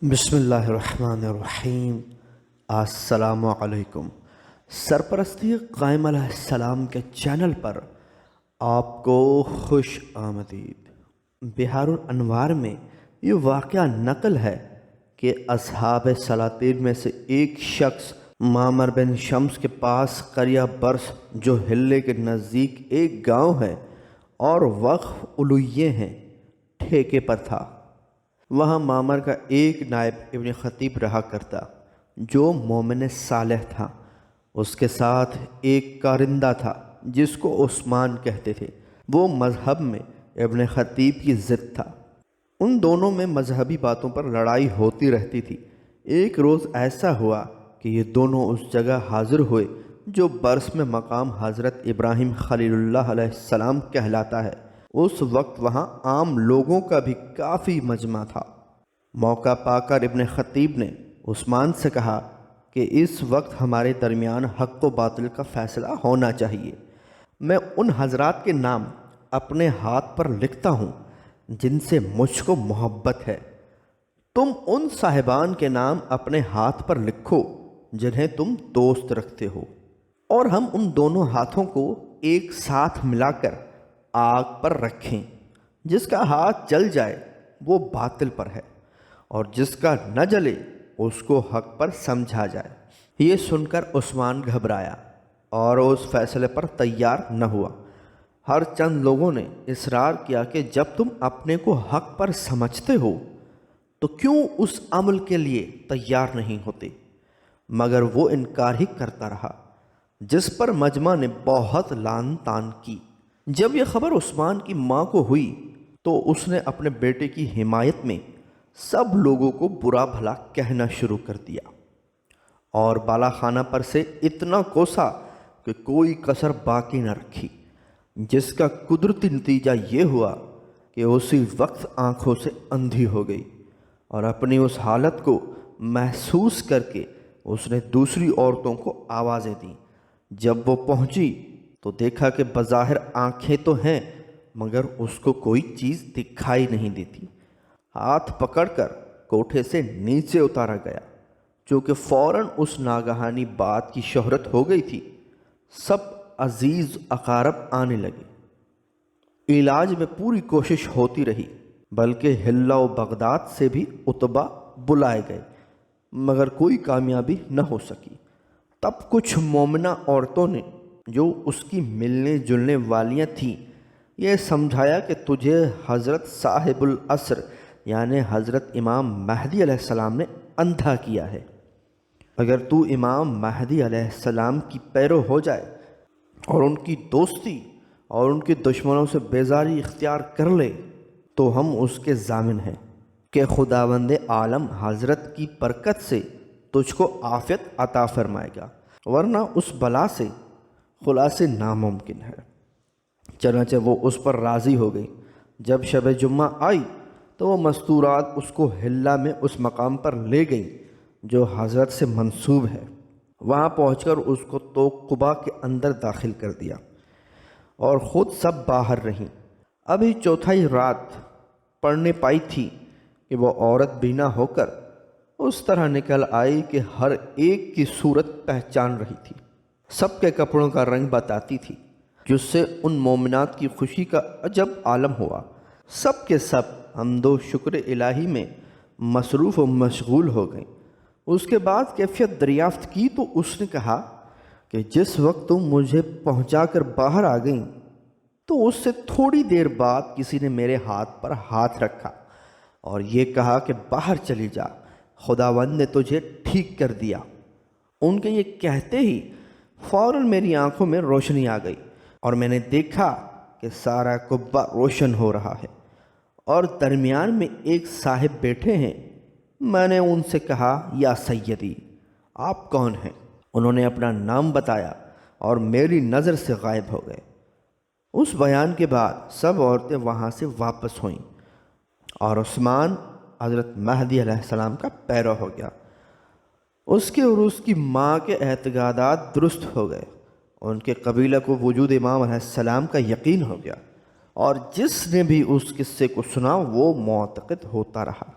بسم اللہ الرحمن الرحیم۔ السلام علیکم۔ سرپرستی قائم علیہ السلام کے چینل پر آپ کو خوش آمدید۔ بہار الانوار میں یہ واقعہ نقل ہے کہ اصحاب سلاطین میں سے ایک شخص معمر بن شمس کے پاس قریہ برس جو حلے کے نزدیک ایک گاؤں ہے اور وقف الویے ہیں ٹھیکے پر تھا۔ وہاں معمر کا ایک نائب ابن خطیب رہا کرتا جو مومن صالح تھا۔ اس کے ساتھ ایک کارندہ تھا جس کو عثمان کہتے تھے۔ وہ مذہب میں ابن خطیب کی ضد تھا۔ ان دونوں میں مذہبی باتوں پر لڑائی ہوتی رہتی تھی۔ ایک روز ایسا ہوا کہ یہ دونوں اس جگہ حاضر ہوئے جو برس میں مقام حضرت ابراہیم خلیل اللہ علیہ السلام کہلاتا ہے۔ اس وقت وہاں عام لوگوں کا بھی کافی مجمع تھا۔ موقع پا کر ابن خطیب نے عثمان سے کہا کہ اس وقت ہمارے درمیان حق و باطل کا فیصلہ ہونا چاہیے۔ میں ان حضرات کے نام اپنے ہاتھ پر لکھتا ہوں جن سے مجھ کو محبت ہے۔ تم ان صاحبان کے نام اپنے ہاتھ پر لکھو جنہیں تم دوست رکھتے ہو، اور ہم ان دونوں ہاتھوں کو ایک ساتھ ملا کر آگ پر رکھیں۔ جس کا ہاتھ جل جائے وہ باطل پر ہے، اور جس کا نہ جلے اس کو حق پر سمجھا جائے۔ یہ سن کر عثمان گھبرایا اور اس فیصلے پر تیار نہ ہوا۔ ہر چند لوگوں نے اصرار کیا کہ جب تم اپنے کو حق پر سمجھتے ہو تو کیوں اس عمل کے لیے تیار نہیں ہوتے، مگر وہ انکار ہی کرتا رہا، جس پر مجمع نے بہت لعن طعن کی۔ جب یہ خبر عثمان کی ماں کو ہوئی تو اس نے اپنے بیٹے کی حمایت میں سب لوگوں کو برا بھلا کہنا شروع کر دیا، اور بالا خانہ پر سے اتنا کوسا کہ کوئی کسر باقی نہ رکھی، جس کا قدرتی نتیجہ یہ ہوا کہ اسی وقت آنکھوں سے اندھی ہو گئی، اور اپنی اس حالت کو محسوس کر کے اس نے دوسری عورتوں کو آوازیں دیں۔ جب وہ پہنچی تو دیکھا کہ بظاہر آنکھیں تو ہیں مگر اس کو کوئی چیز دکھائی نہیں دیتی۔ ہاتھ پکڑ کر کوٹھے سے نیچے اتارا گیا، چونکہ فوراً اس ناگہانی بات کی شہرت ہو گئی تھی۔ سب عزیز اقارب آنے لگے۔ علاج میں پوری کوشش ہوتی رہی، بلکہ حلہ و بغداد سے بھی اتباع بلائے گئے، مگر کوئی کامیابی نہ ہو سکی۔ تب کچھ مومنہ عورتوں نے جو اس کی ملنے جلنے والیاں تھیں یہ سمجھایا کہ تجھے حضرت صاحب العصر یعنی حضرت امام مہدی علیہ السلام نے اندھا کیا ہے۔ اگر تو امام مہدی علیہ السلام کی پیرو ہو جائے اور ان کی دوستی اور ان کے دشمنوں سے بیزاری اختیار کر لے تو ہم اس کے ضامن ہیں کہ خداوند عالم حضرت کی برکت سے تجھ کو عافیت عطا فرمائے گا، ورنہ اس بلا سے خلاص ناممکن ہے۔ چنانچہ وہ اس پر راضی ہو گئی۔ جب شب جمعہ آئی تو وہ مستورات اس کو حلہ میں اس مقام پر لے گئیں جو حضرت سے منسوب ہے۔ وہاں پہنچ کر اس کو تو قبا کے اندر داخل کر دیا اور خود سب باہر رہیں۔ ابھی چوتھائی رات پڑنے پائی تھی کہ وہ عورت بینا ہو کر اس طرح نکل آئی کہ ہر ایک کی صورت پہچان رہی تھی، سب کے کپڑوں کا رنگ بتاتی تھی، جس سے ان مومنات کی خوشی کا عجب عالم ہوا۔ سب کے سب حمد و شکر الہی میں مصروف و مشغول ہو گئیں۔ اس کے بعد کیفیت دریافت کی تو اس نے کہا کہ جس وقت تم مجھے پہنچا کر باہر آ گئیں تو اس سے تھوڑی دیر بعد کسی نے میرے ہاتھ پر ہاتھ رکھا اور یہ کہا کہ باہر چلی جا، خداوند نے تجھے ٹھیک کر دیا۔ ان کے یہ کہتے ہی فوراً میری آنکھوں میں روشنی آ گئی اور میں نے دیکھا کہ سارا قبہ روشن ہو رہا ہے اور درمیان میں ایک صاحب بیٹھے ہیں۔ میں نے ان سے کہا یا سیدی، آپ کون ہیں؟ انہوں نے اپنا نام بتایا اور میری نظر سے غائب ہو گئے۔ اس بیان کے بعد سب عورتیں وہاں سے واپس ہوئیں اور عثمان حضرت مہدی علیہ السلام کا پیرو ہو گیا۔ اس کے اور اس کی ماں کے اعتقادات درست ہو گئے۔ ان کے قبیلہ کو وجود امام علیہ السلام کا یقین ہو گیا، اور جس نے بھی اس قصے کو سنا وہ معتقد ہوتا رہا۔